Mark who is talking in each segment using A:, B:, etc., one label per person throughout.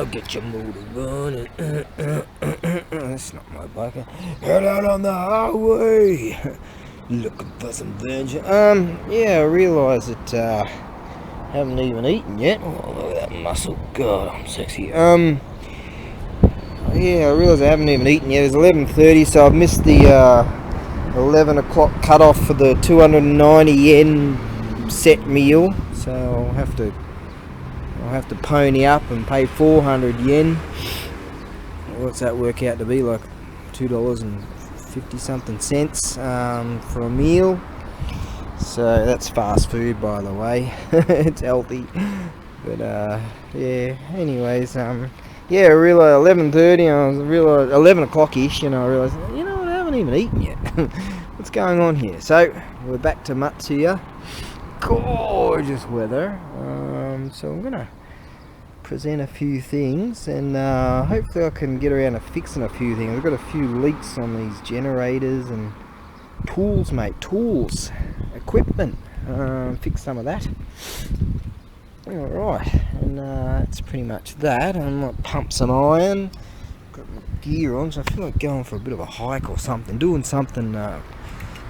A: I'll get your motor running. That's not my bike. Head out on the highway. Looking for some adventure. Yeah, I realise that haven't even eaten yet. Oh, look at that muscle. God, I'm sexy. Yeah, I realise I haven't even eaten yet. It's 11:30, so I've missed the 11 o'clock cut-off for the 290 yen set meal. So I'll have to pony up and pay 400 yen. What's that work out to be? Like $2.50 something cents for a meal. So that's fast food, by the way. It's healthy, but yeah. Anyways, yeah, I realised 11:30. I realised 11 o'clock-ish, and I realised, you know what, I haven't even eaten yet. What's going on here? So we're back to Matsuya. Gorgeous weather. So I'm gonna present a few things, and hopefully I can get around to fixing a few things. I've got a few leaks on these generators and tools, mate. Tools, equipment. Fix some of that. Alright, and that's pretty much that. I might pump some iron. Got my gear on, so I feel like going for a bit of a hike or something. Doing something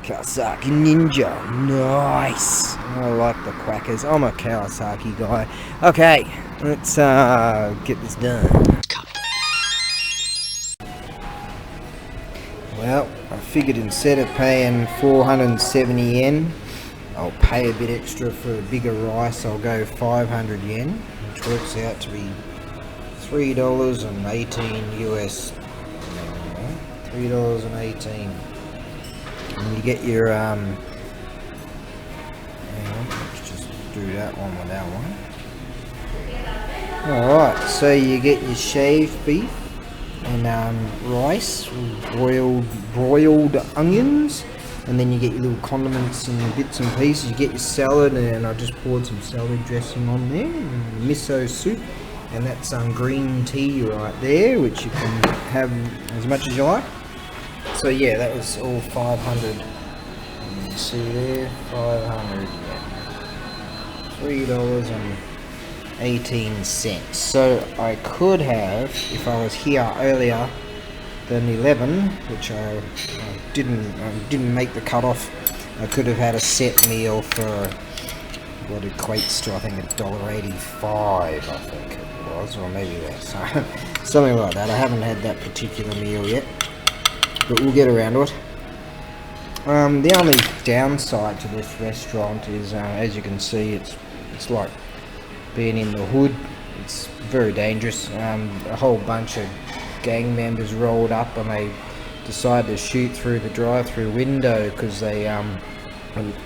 A: Kawasaki Ninja. Nice. I like the quackers. I'm a Kawasaki guy. Okay, let's get this done. Well, I figured instead of paying 470 yen, I'll pay a bit extra for a bigger rice. I'll go 500 yen, which works out to be $3.18 US. $3.18. And you get your hang on, let's just do that one with that one. Alright, so you get your shaved beef and rice, broiled onions, and then you get your little condiments and bits and pieces. You get your salad, and I just poured some salad dressing on there, and miso soup, and that's green tea right there, which you can have as much as you like. So yeah, that was all 500. You see there, 500 yen. $3.18. So I could have, if I was here earlier than 11, which I didn't make the cutoff, I could have had a set meal for what equates to, I think, $1.85, I think it was, or maybe less. Something like that. I haven't had that particular meal yet, but we'll get around to it. The only downside to this restaurant is, as you can see, it's like being in the hood. It's very dangerous. A whole bunch of gang members rolled up, and they decided to shoot through the drive-through window because they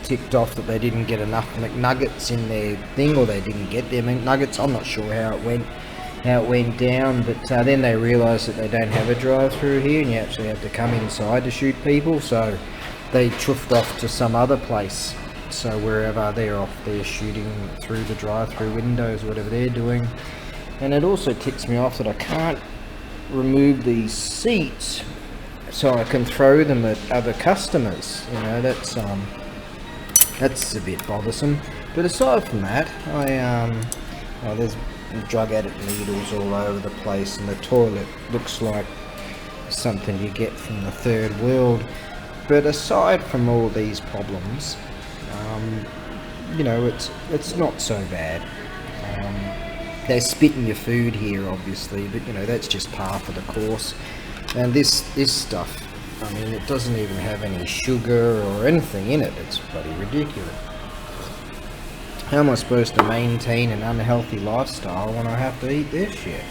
A: ticked off that they didn't get enough McNuggets in their thing, or they didn't get their McNuggets. I'm not sure how it went down, but then they realised that they don't have a drive-through here, and you actually have to come inside to shoot people. So they chuffed off to some other place. So wherever they're off, they're shooting through the drive-through windows, whatever they're doing. And it also ticks me off that I can't remove these seats so I can throw them at other customers. You know, that's a bit bothersome. But aside from that, there's drug addict needles all over the place, and the toilet looks like something you get from the third world. But aside from all these problems, you know, it's not so bad. They spit in your food here, obviously, but you know, that's just par for the course. And this stuff, I mean, it doesn't even have any sugar or anything in it. It's bloody ridiculous. How am I supposed to maintain an unhealthy lifestyle when I have to eat this shit?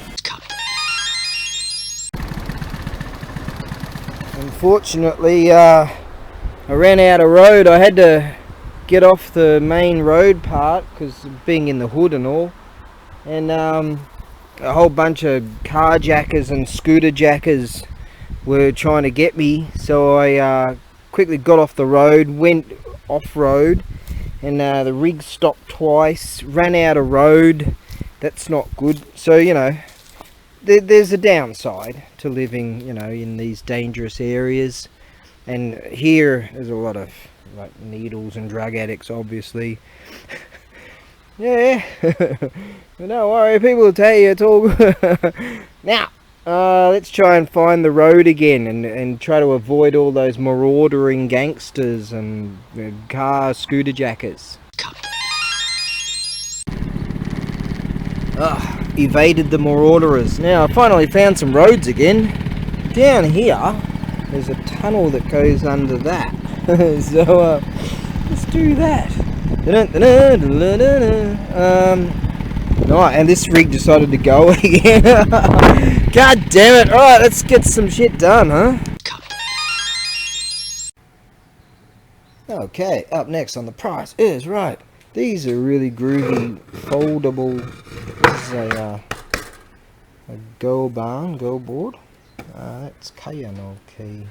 A: Unfortunately, I ran out of road. I had to get off the main road part because of being in the hood and all. And a whole bunch of carjackers and scooter jackers were trying to get me. So I quickly got off the road, went off-road, and the rig stopped twice, ran out of road. That's not good. So, you know, there's a downside to living, you know, in these dangerous areas. And here there's a lot of like needles and drug addicts, obviously. Yeah. But don't worry, people will tell you it's all good. Now, let's try and find the road again and try to avoid all those marauding gangsters and scooter jackers. Evaded the marauders. Now I finally found some roads again. Down here, there's a tunnel that goes under that. So let's do that. Right, and this rig decided to go again. God damn it! All right, let's get some shit done, huh? Okay, up next on the price is right. These are really groovy, foldable. This is a go board. That's Kayano key.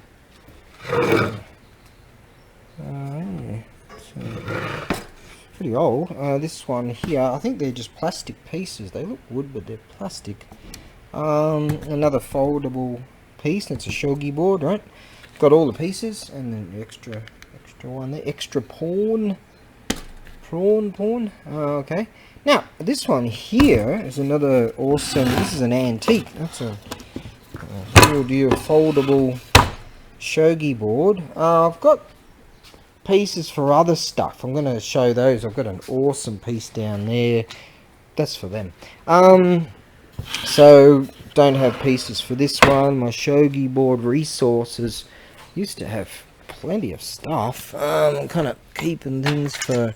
A: Yeah. Pretty old. This one here, I think they're just plastic pieces. They look wood, but they're plastic. Another foldable piece. That's a shogi board, right? Got all the pieces, and then the extra one there. Extra pawn. Okay. Now this one here is another awesome. This is an antique. That's a real deal foldable shogi board. I've got pieces for other stuff. I'm going to show those. I've got an awesome piece down there. That's for them. So don't have pieces for this one. My shogi board resources used to have plenty of stuff. I'm kind of keeping things for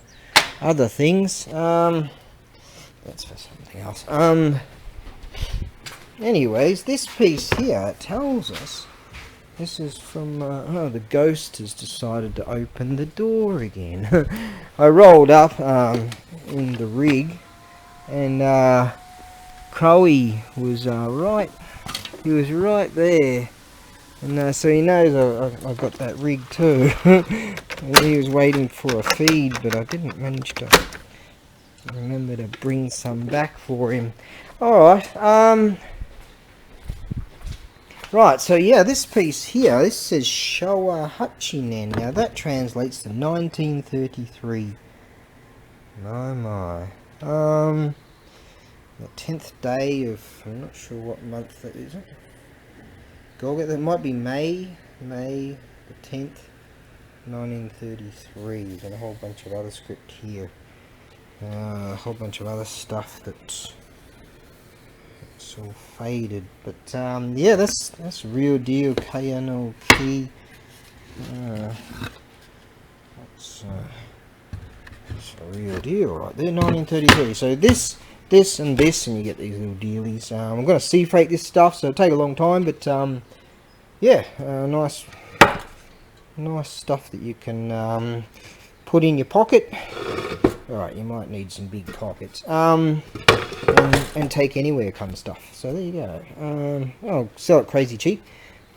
A: other things. That's for something else. Anyways, this piece here tells us this is from the ghost has decided to open the door again. I rolled up in the rig, and Crowy was right. He was right there, and so he knows I got that rig too. And he was waiting for a feed, but I didn't manage to remember to bring some back for him. Alright, right, so yeah, this piece here, this says Showa Hachinen. Now that translates to 1933. My. The 10th day of, I'm not sure what month that is. That might be May the 10th, 1933. Got a whole bunch of other script here. A whole bunch of other stuff that's all faded, but yeah, that's real deal Kayano key. That's a real deal right there, 1933. So this and this, and you get these little dealies. I'm going to sea freight this stuff, so it'll take a long time, but yeah, nice stuff that you can put in your pocket. Alright, you might need some big pockets. And take anywhere kind of stuff. So there you go. I'll sell it crazy cheap.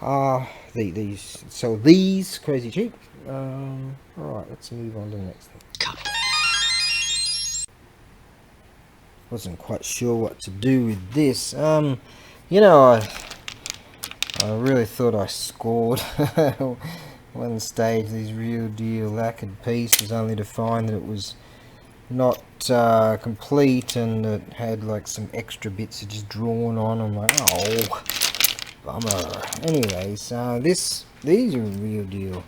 A: Sell these crazy cheap. Alright, let's move on to the next thing. Wasn't quite sure what to do with this. You know, I really thought I scored one stage, these real deal lacquered pieces, only to find that it was not complete, and it had like some extra bits just drawn on. I'm like, oh, bummer. Anyways, these are real deal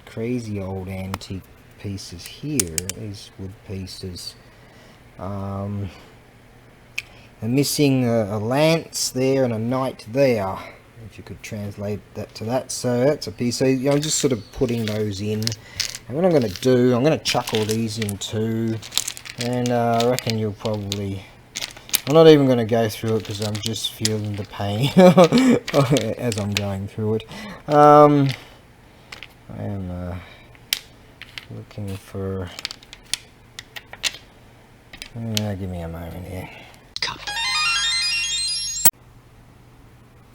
A: crazy old antique pieces here. These wood pieces. They're missing a lance there and a knight there, if you could translate that to that. So that's a piece. So I'm just sort of putting those in. And what I'm going to do, I'm going to chuck all these in too. And I reckon you'll probably... I'm not even going to go through it because I'm just feeling the pain as I'm going through it. I am looking for... give me a moment here.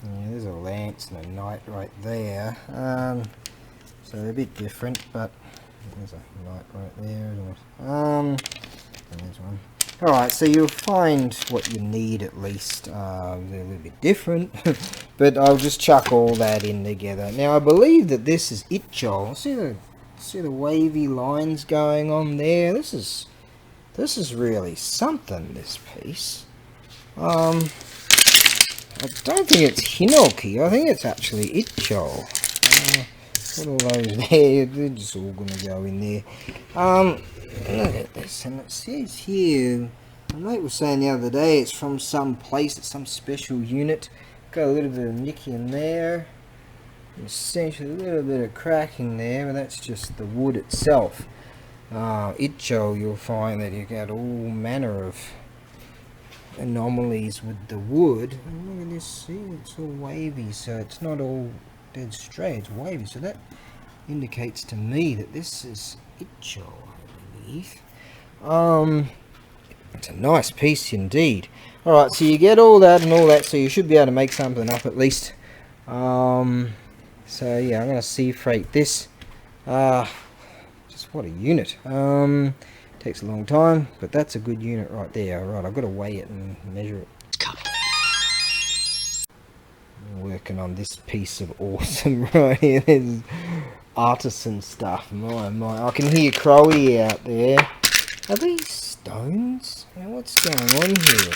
A: Yeah, there's a lance and a knight right there. So they're a bit different, but there's a knight right there. And there's one. Alright, so you'll find what you need at least. They're a little bit different, but I'll just chuck all that in together. Now I believe that this is Icho. See the wavy lines going on there? This is This is really something, this piece. I don't think it's hinoki, I think it's actually icho. Put all those there, they're just all gonna go in there. Look at this, and it says here, my mate was saying the other day, it's from some place, it's some special unit. Got a little bit of nicky in there. Essentially a little bit of cracking there, but that's just the wood itself. Icho, you'll find that you get all manner of anomalies with the wood. And look at this, see, it's all wavy, so it's not all dead straight, it's wavy, so that indicates to me that this is Icho, I believe. It's a nice piece indeed. Alright, so you get all that and all that, so you should be able to make something up at least. So yeah, I'm going to sea freight this. Just what a unit. Takes a long time, but that's a good unit right there. Alright, I've got to weigh it and measure it. I'm working on this piece of awesome right here. There's artisan stuff. My. I can hear Crowy out there. Are these stones? Now what's going on here?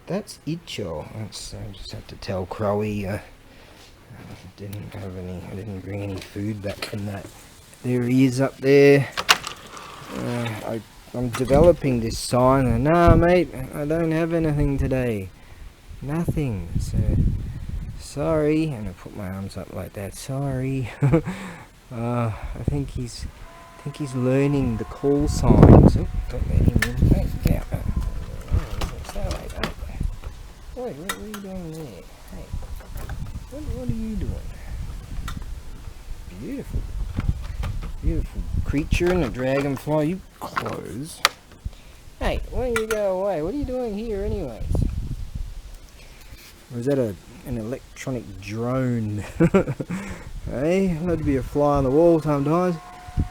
A: That's Icho. I just have to tell Crowy. I didn't bring any food back from that. There he is up there. I'm developing this sign, and nah, mate, I don't have anything today. Nothing. So sorry. And I put my arms up like that. Sorry. I think he's learning the call signs. Oh, don't let him in. Hey, yeah. Wait, what are you doing there? Hey, what are you doing? Beautiful creature and a dragonfly. You close. Hey, why don't you go away? What are you doing here anyways? Or is that an electronic drone? Hey, I'd like to be a fly on the wall sometimes.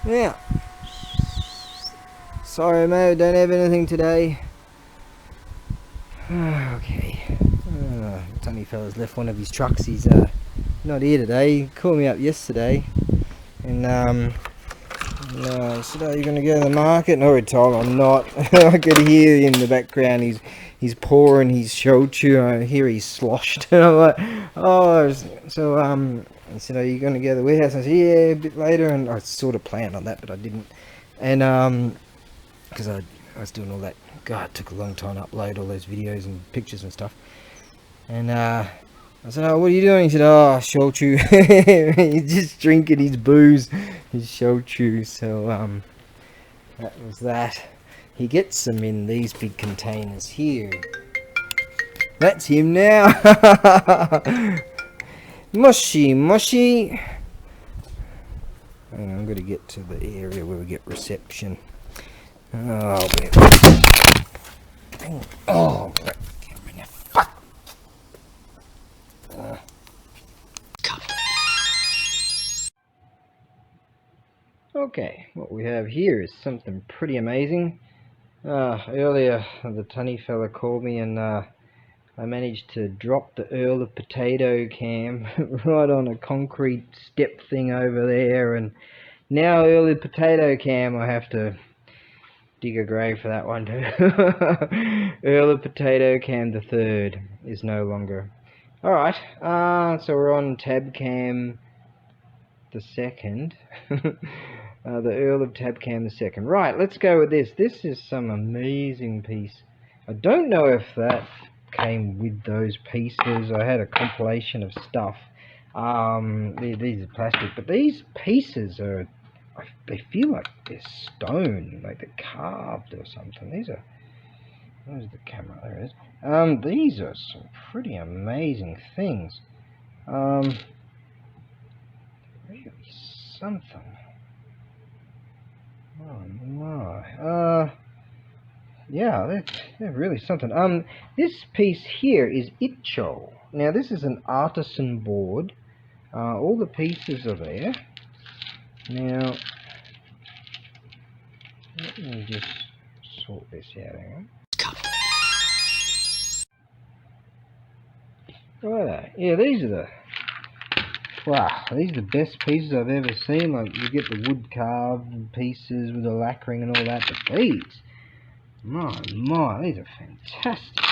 A: Yeah. Sorry mate, I don't have anything today. Okay. Tony fella's left one of his trucks. He's not here today. He called me up yesterday and said, "Are you going to go to the market?" And I already told him I'm not. I could hear in the background he's pouring his shochu. I hear he's sloshed. And I'm like, oh, so I said, "Are you going to go to the warehouse?" I said, "Yeah, a bit later." And I sort of planned on that, but I didn't. And because I was doing all that. God, it took a long time to upload all those videos and pictures and stuff. And I said, "Oh, what are you doing?" He said, "Oh, shochu." He's just drinking his booze, his shochu. So that was that. He gets them in these big containers here. That's him now. Mushy. And I'm going to get to the area where we get reception. Oh, oh, fuck. Okay, what we have here is something pretty amazing. Earlier the tunny fella called me and I managed to drop the Earl of Potato Cam right on a concrete step thing over there, and now Earl of Potato Cam, I have to dig a grave for that one too. Earl of Potato Cam the third is no longer. Alright, so we're on Tab Cam the second. The Earl of Tab Cam the second. Right, let's go with this. This is some amazing piece. I don't know if that came with those pieces. I had a compilation of stuff. These are plastic, but these pieces are, they feel like they're stone, like they're carved or something. These are, where's the camera? There it is. These are some pretty amazing things. Really something. Oh my. Yeah, they're really something. This piece here is Icho. Now this is an artisan board. All the pieces are there. Now, let me just sort this out. Hang on. Right, yeah, these are the, wow, these are the best pieces I've ever seen. Like, you get the wood carved pieces with the lacquering and all that, but these, My, these are fantastic.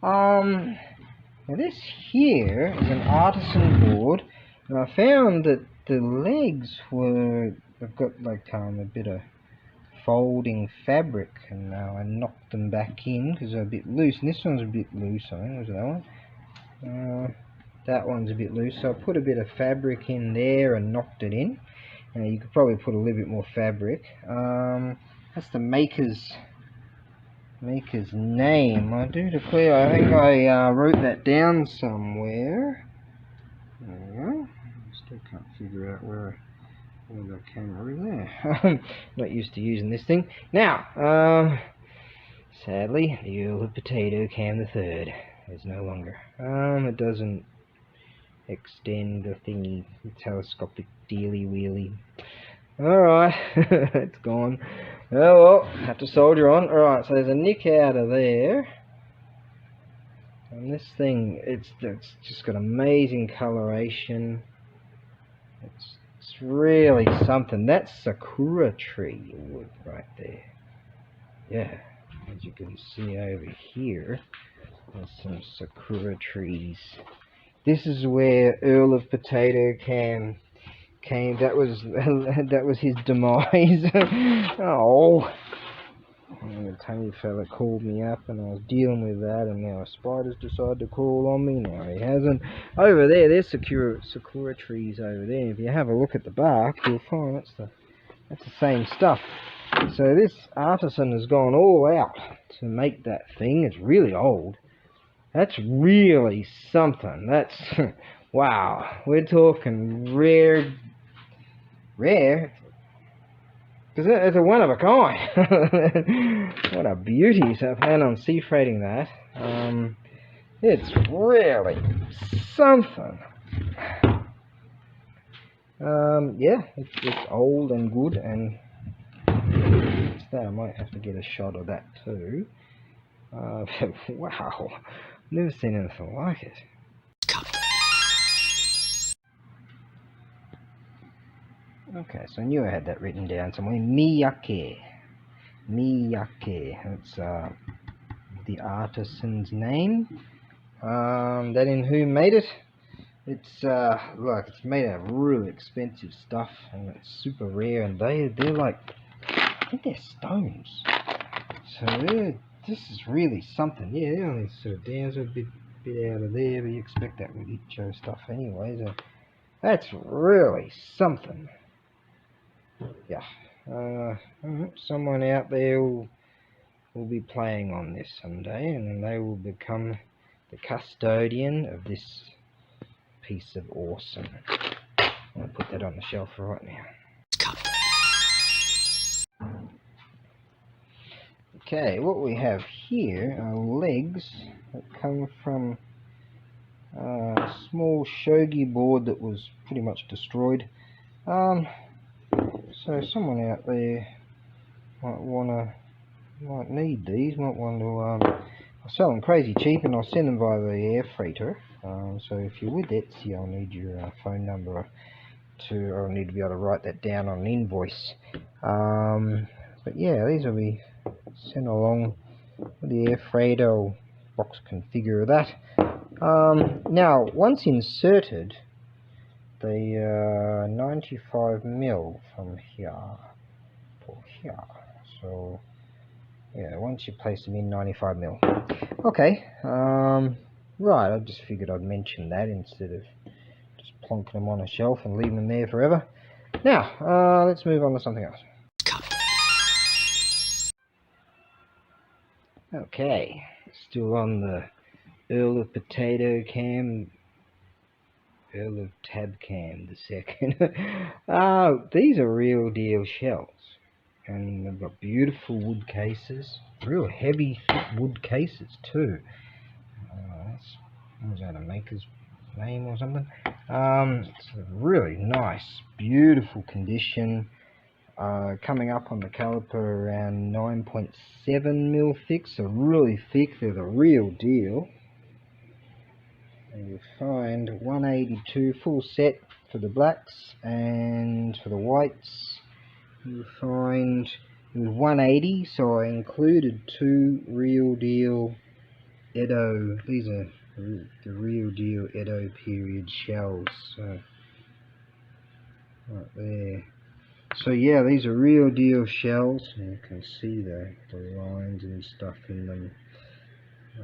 A: Now this here is an artisan board, and I found that the legs they've got like a bit of folding fabric, and I knocked them back in because they're a bit loose, and this one's a bit loose, I think. Was that one? That one's a bit loose, so I put a bit of fabric in there and knocked it in. You could probably put a little bit more fabric. That's the maker's name. I do declare, I think I wrote that down somewhere. There we go. Still can't figure out where the camera is there. Not used to using this thing. Now, sadly, the Earl of Potato Cam III is no longer. It doesn't extend the thingy, the telescopic dealy wheelie. Alright, it's gone. Oh well, have to soldier on. Alright, so there's a nick out of there. And this thing, it's just got amazing coloration. It's really something. That's sakura tree wood right there. Yeah, as you can see over here, there's some sakura trees. This is where Earl of Potato Cam came. That was his demise. Oh, and the tiny fella called me up, and I was dealing with that, and now a spider's decided to crawl on me. No, he hasn't. Over there, there's sakura trees over there. If you have a look at the bark, you'll find that's the same stuff. So this artisan has gone all out to make that thing. It's really old. That's really something. That's wow. We're talking rare. Because it's a one of a kind. What a beauty. So I plan on sea freighting that. It's really something. Yeah, it's old and good, and that I might have to get a shot of that too. Wow, never seen anything like it. Okay, so I knew I had that written down somewhere. Miyake. That's the artisan's name. That in who made it. It's look, it's made out of really expensive stuff, and it's super rare. And they're like, I think they're stones. So this is really something. Yeah, they're only sort of down a bit out of there, but you expect that with Icho stuff anyway. So that's really something. Yeah, someone out there will be playing on this someday, and then they will become the custodian of this piece of awesome. I'm going to put that on the shelf right now. Okay, what we have here are legs that come from a small shogi board that was pretty much destroyed. So someone out there might need these, might want to, I'll sell them crazy cheap, and I'll send them via the air freighter. So if you're with Etsy, I'll need your phone number I'll need to be able to write that down on an invoice. But yeah, these will be sent along with the air freighter, or box configure of that. Now, once inserted, the 95mm from here to here. So yeah, once you place them in 95mm. Okay, right, I just figured I'd mention that instead of just plonking them on a shelf and leaving them there forever. Now, let's move on to something else. Okay, still on the Earl of Potato Cam, Earl of Tab Cam II. These are real deal shells, and they've got beautiful wood cases, real heavy thick wood cases too. Was that a maker's name or something? It's a really nice, beautiful condition. Coming up on the caliper around 9.7mm thick, so really thick. They're the real deal. And you'll find 182 full set for the blacks, and for the whites you'll find It was 180, so I included 2 real deal Edo. These are the real deal Edo period shells. So right there. So yeah, these are real deal shells. You can see the lines and stuff in them. I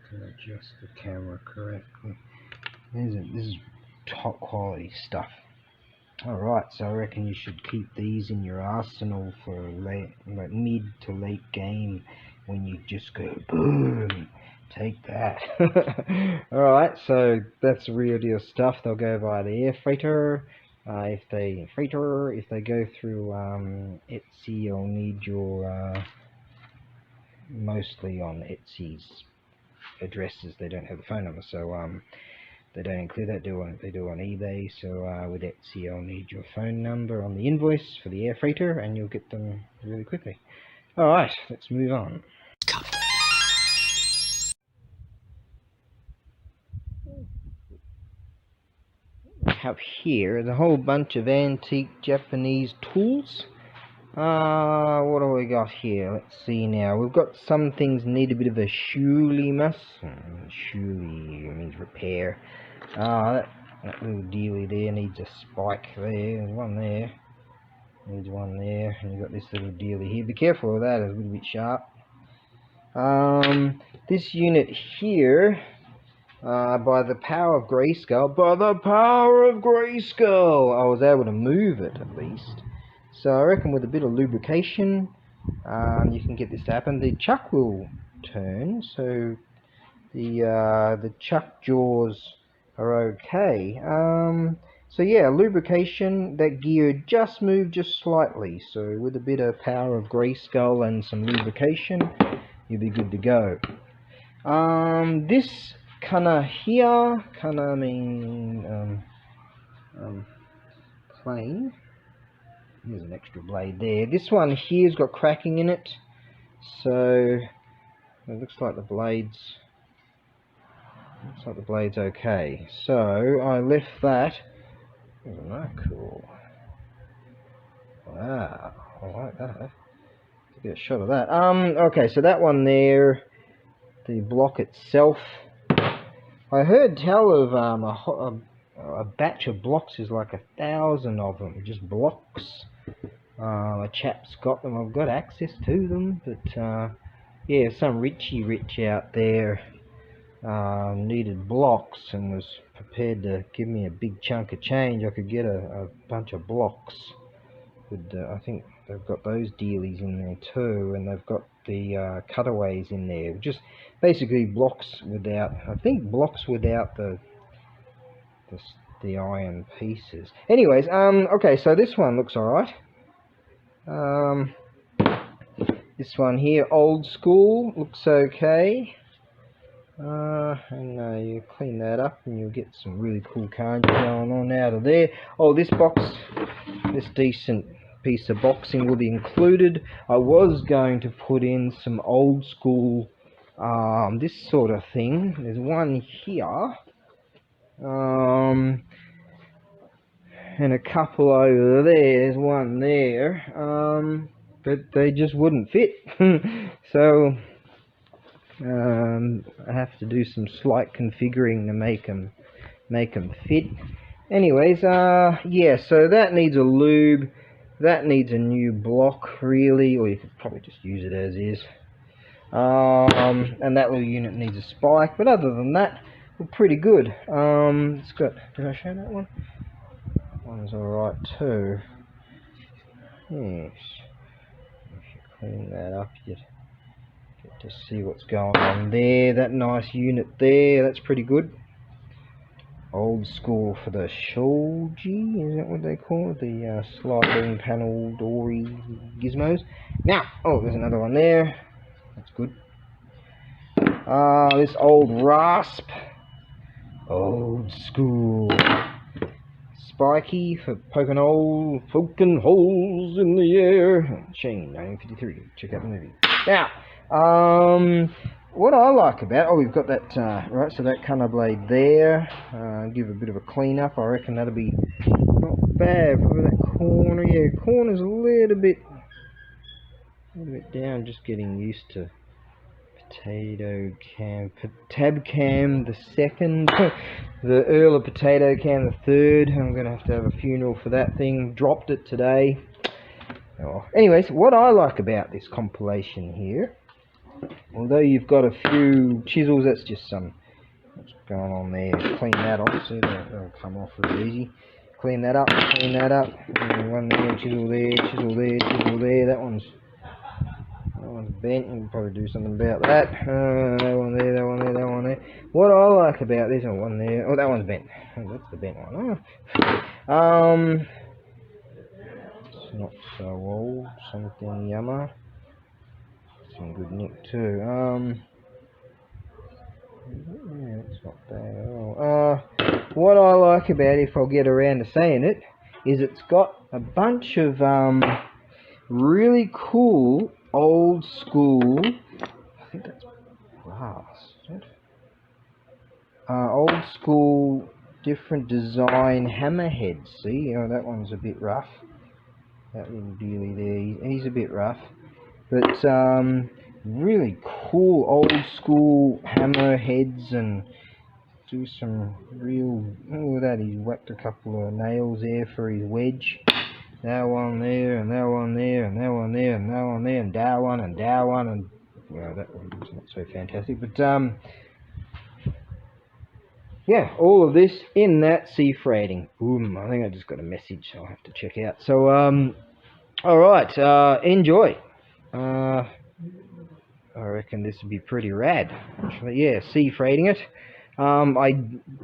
A: can adjust the camera correctly. This is top quality stuff. Alright, so I reckon you should keep these in your arsenal for like mid to late game when you just go boom, take that. Alright, so that's real deal stuff. They'll go via the air freighter. If they go through Etsy, you'll need your mostly on Etsy's addresses. They don't have the phone number, so they don't include that. They do on eBay. So with Etsy, I'll need your phone number on the invoice for the air freighter, and you'll get them really quickly. All right, let's move on. Up here is a whole bunch of antique Japanese tools. What do we got here? Let's see now. We've got some things need a bit of a shuli-mas. Shuli means repair. That little dealie there needs a spike there. There's one there. Needs one there. And you've got this little dealie here. Be careful of that, it's a little bit sharp. This unit here, by the power of Grayskull, I was able to move it at least. So I reckon with a bit of lubrication, you can get this to happen. The chuck will turn, so the chuck jaws are okay. So yeah, lubrication, that gear just moved just slightly. So with a bit of power of Grayskull and some lubrication, you'll be good to go. This kana here, kana mean plain. There's an extra blade there. This one here's got cracking in it, so it looks like the blade's okay. So I left that. Isn't that cool? Wow, I like that. Get a shot of that. Okay, so that one there, the block itself. I heard tell of a batch of blocks is like 1,000 of them, just blocks. A chap's got them. I've got access to them, but yeah, some Richie Rich out there needed blocks and was prepared to give me a big chunk of change. I could get a bunch of blocks. I think they've got those dealies in there too, and they've got the cutaways in there. Just basically blocks without, I think blocks without the iron pieces. Anyways, okay, so this one looks alright. This one here, old school, looks okay. And you clean that up and you'll get some really cool cards going on out of there. Oh, this box, this decent piece of boxing will be included. I was going to put in some old school this sort of thing. There's one here, and a couple over there. There's one there, but they just wouldn't fit. So I have to do some slight configuring to make them fit. Anyways, yeah, so that needs a lube. That needs a new block, really, or you could probably just use it as is. And that little unit needs a spike, but other than that, we're pretty good. It's got, did I show that one? That one's alright too. Yes. If you clean that up, you get to see what's going on there. That nice unit there, that's pretty good. Old school for the shoji, is that what they call it? The sliding panel dory gizmos. Now, oh, there's another one there. That's good. This old rasp. Old school. Spiky for poking holes in the air. Shane, 1953. Check out the movie. Now, what I like about, oh, we've got that, right, so that cunner blade there, give a bit of a clean up. I reckon that'll be not bad. Over that corner, yeah, corner's a little bit A little bit down, just getting used to Potato Cam, Tab Cam the second, the Earl of Potato Cam the third. I'm going to have a funeral for that thing. Dropped it today. Oh. Anyways, what I like about this compilation here, although you've got a few chisels, that's just some, what's going on there, clean that off, see that'll come off really easy. Clean that up, one there, chisel there, chisel there, chisel there, that one's bent. We'll probably do something about that. That one there, that one there, that one there. What I like about this one there, oh, that one's bent. Oh, that's the bent one. Oh. It's not so old. Something yummer. Some good nick too. Yeah, it's not bad at all. What I like about it, if I'll get around to saying it, is it's got a bunch of really cool old school, I think that's brass, isn't it? Old school different design hammerheads. See, oh, that one's a bit rough. That little dealy there, he's a bit rough, but really cool old school hammerheads, and do some real, oh, that he's whacked a couple of nails there for his wedge. That one there, and that one there, and that one there, and that one there, and that one, and that one, and well, that one's not so fantastic, but yeah, all of this in that sea freighting. Boom! I think I just got a message I'll have to check out. So all right, enjoy. I reckon this would be pretty rad. Actually, yeah, sea freighting it. I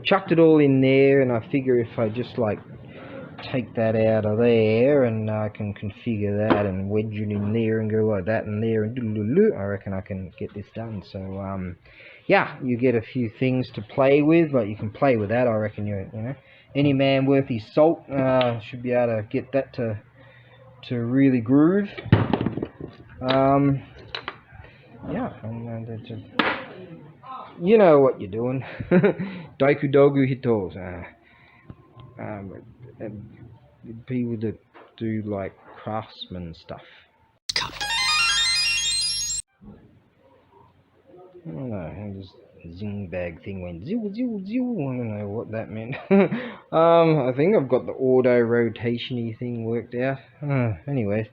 A: chucked it all in there, and I figure if I just like take that out of there, and I can configure that and wedge it in there and go like that and there, and I reckon I can get this done. So yeah, you get a few things to play with, but you can play with that. I reckon you know, any man worth his salt should be able to get that to really groove. Yeah, and you know what you're doing. Daiku Dogu Hitos. People that do like craftsman stuff. I don't know, this zing bag thing went zil zil zil. I don't know what that meant. I think I've got the auto rotation-y thing worked out. Anyways,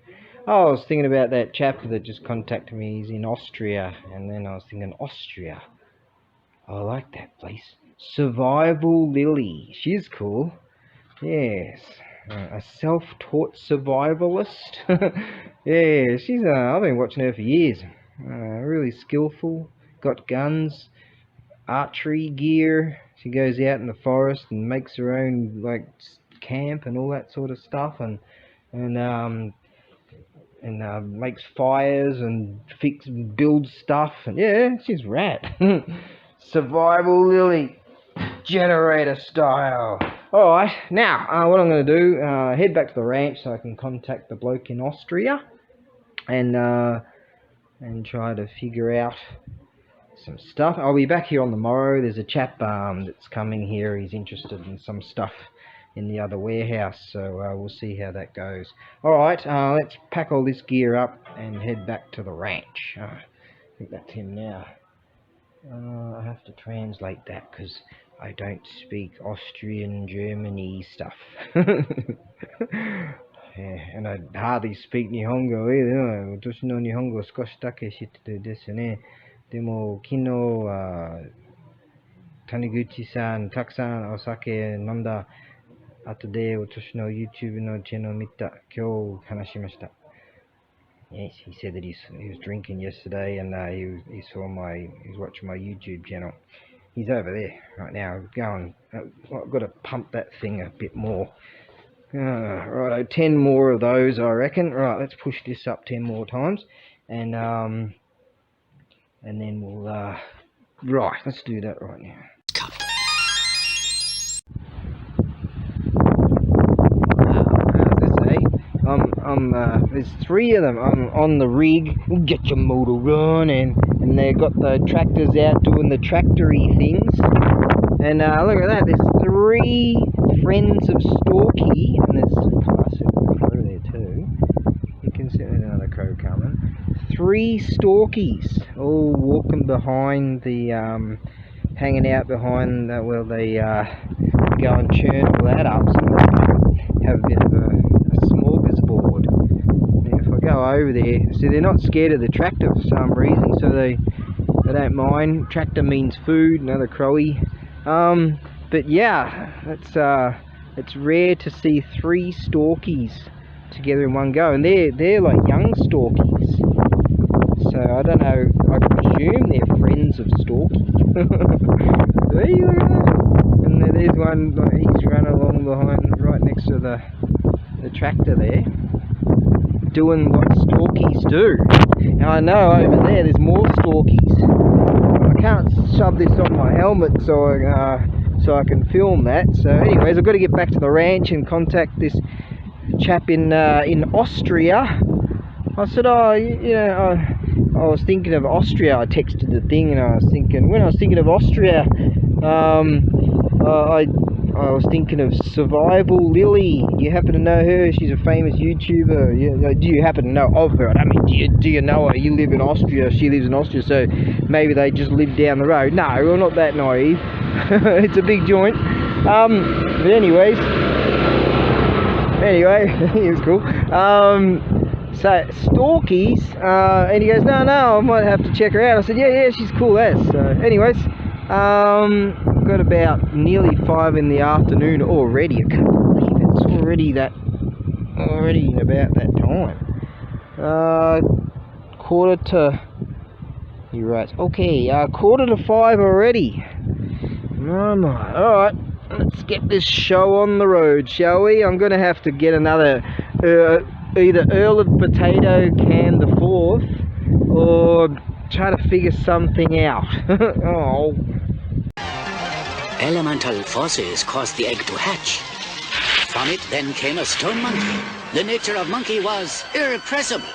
A: I was thinking about that chap that just contacted me. He's in Austria, and then I was thinking, Austria, I like that place. Survival Lily, she's cool. Yes, a self-taught survivalist. Yeah, she's. I've been watching her for years. Really skillful. Got guns, archery gear. She goes out in the forest and makes her own like camp and all that sort of stuff, and makes fires and builds stuff. And yeah, she's rad. Survival Lily, generator style. Alright, now what I'm going to do, head back to the ranch so I can contact the bloke in Austria and try to figure out some stuff. I'll be back here on the morrow. There's a chap that's coming here. He's interested in some stuff in the other warehouse, so we'll see how that goes. Alright, let's pack all this gear up and head back to the ranch. I think that's him now. I have to translate that because I don't speak Austrian, Germany stuff. Yeah, and I hardly speak Nihongo either. 私の日本語少しだけ知っててですね。でも昨日谷口さんたくさんお酒飲んだ後で私の YouTube のチャンネル見た。今日話しました。Yes, he said that he was drinking yesterday, and he's watching my YouTube channel. He's over there right now. I've got to pump that thing a bit more. Righto, 10 more of those, I reckon. Right, let's push this up 10 more times, and then we'll right. Let's do that right now. There's 3 of them. I'm on the rig. Get your motor running, and they've got the tractors out doing the tractory things. And look at that. There's 3 friends of Storky, and there's a crow there too. You can see another crow coming. 3 storkies all walking behind the, hanging out behind where they go and churn all that up, so they can have a bit of a smorgasbord. Now if I go over there, see, they're not scared of the tractor for some reason, so they don't mind. Tractor means food, another crowy. But yeah, it's rare to see 3 storkies together in one go, and they're like young storkies. So I don't know, I presume they're friends of Storky. There you go. And there's one, like, he's running along behind, right next to the tractor there, doing what storkies do. Now I know over there's more storkies. I can't shove this on my helmet so I can film that. So anyways, I've got to get back to the ranch and contact this chap in Austria. I said, oh, you know, I was thinking of Austria. I texted the thing, and I was thinking, when I was thinking of Austria, I was thinking of Survival Lily. You happen to know her? She's a famous YouTuber. Do you happen to know of her? I mean, do you know her? You live in Austria. She lives in Austria, so maybe they just live down the road. No, we're not that naive. It's a big joint. But anyway, he was cool. So storkies, and he goes, no, I might have to check her out. I said, yeah, she's cool as. So anyways, got about nearly 5 in the afternoon already. I can't believe it. It's already about that time. Quarter to, he writes, okay, quarter to 5 already. Oh my, alright, let's get this show on the road, shall we? I'm gonna have to get another, either Earl of Potato Cam the 4th, or try to figure something out. Oh.
B: Elemental forces caused the egg to hatch. From it then came a stone monkey. The nature of monkey was irrepressible.